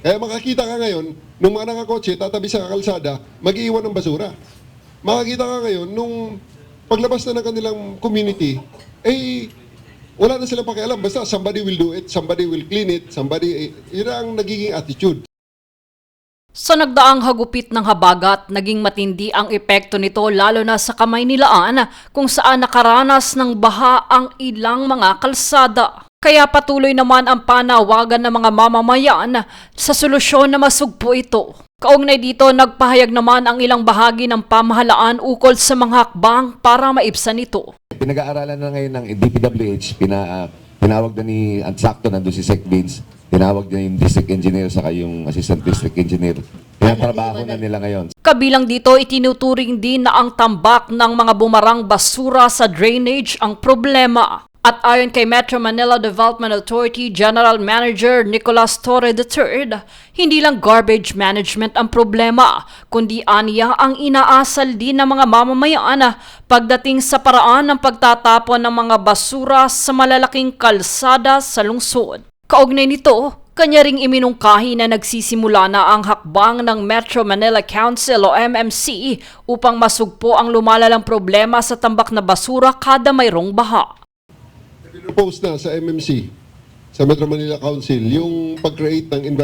Kaya makakita ka ngayon, nung mga nakakotse, tatabi sa kalsada, mag-iiwan ng basura. Makakita ka ngayon, nung paglabas na ng kanilang community, wala na silang pakialam. Basta somebody will do it, somebody will clean it, yun ang nagiging attitude. Sa nagdaang hagupit ng habagat, naging matindi ang epekto nito lalo na sa Kamaynilaan kung saan nakaranas ng baha ang ilang mga kalsada. Kaya patuloy naman ang panawagan ng mga mamamayan sa solusyon na masugpo ito. Kaugnay dito, nagpahayag naman ang ilang bahagi ng pamahalaan ukol sa mga hakbang para maibsan ito. Pinag-aaralan na ngayon ng DPWH, pinawag na ni Ansakto, nandun si Sec Vince, tinawag na yung district engineer saka yung assistant district engineer. Pinatrabaho na nila ngayon. Kabilang dito, itinuturing din na ang tambak ng mga bumarang basura sa drainage ang problema. At ayon kay Metro Manila Development Authority General Manager Nicolas Torre III, hindi lang garbage management ang problema, kundi aniya ang inaasal din ng mga mamamayan pagdating sa paraan ng pagtatapon ng mga basura sa malalaking kalsada sa lungsod. Kaugnay nito, kanya ring iminungkahi na nagsisimula na ang hakbang ng Metro Manila Council o MMC upang masugpo ang lumalalang problema sa tambak na basura kada mayroong baha. Propose na sa MMC, sa Metro Manila Council, yung pag-create ng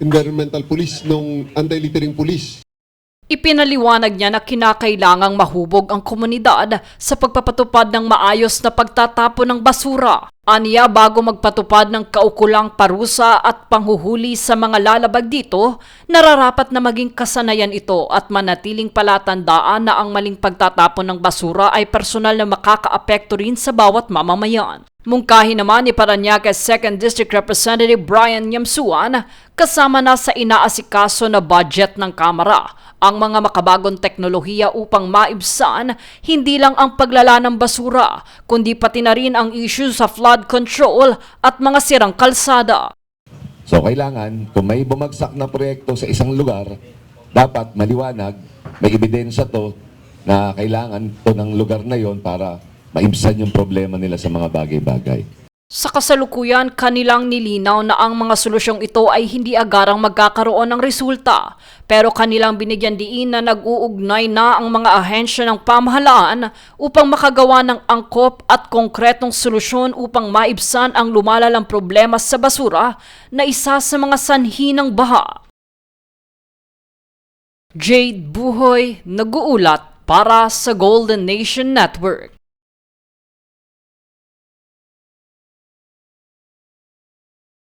environmental police, nung anti-littering police. Ipinaliwanag niya na kinakailangang mahubog ang komunidad sa pagpapatupad ng maayos na pagtatapon ng basura. Aniya, bago magpatupad ng kaukulang parusa at panghuhuli sa mga lalabag dito, nararapat na maging kasanayan ito at manatiling palatandaan na ang maling pagtatapon ng basura ay personal na makakaapekto rin sa bawat mamamayan. Mungkahi naman ni Parañaque 2nd District Representative Brian Yamsuan, kasama na sa inaasikaso na budget ng Kamara ang mga makabagong teknolohiya upang maibsan hindi lang ang paglala ng basura, kundi pati na rin ang issue sa flood control at mga sirang kalsada. So kailangan, kung may bumagsak na proyekto sa isang lugar, dapat maliwanag, may ebidensya to na kailangan to ng lugar na yon para maibsan yung problema nila sa mga bagay-bagay. Sa kasalukuyan, kanilang nilinaw na ang mga solusyong ito ay hindi agarang magkakaroon ng resulta, pero kanilang binigyan diin na nag-uugnay na ang mga ahensya ng pamahalaan upang makagawa ng angkop at konkretong solusyon upang maibsan ang lumalalang problema sa basura na isa sa mga sanhi ng baha. Jade Buhoy, nag-uulat para sa Golden Nation Network.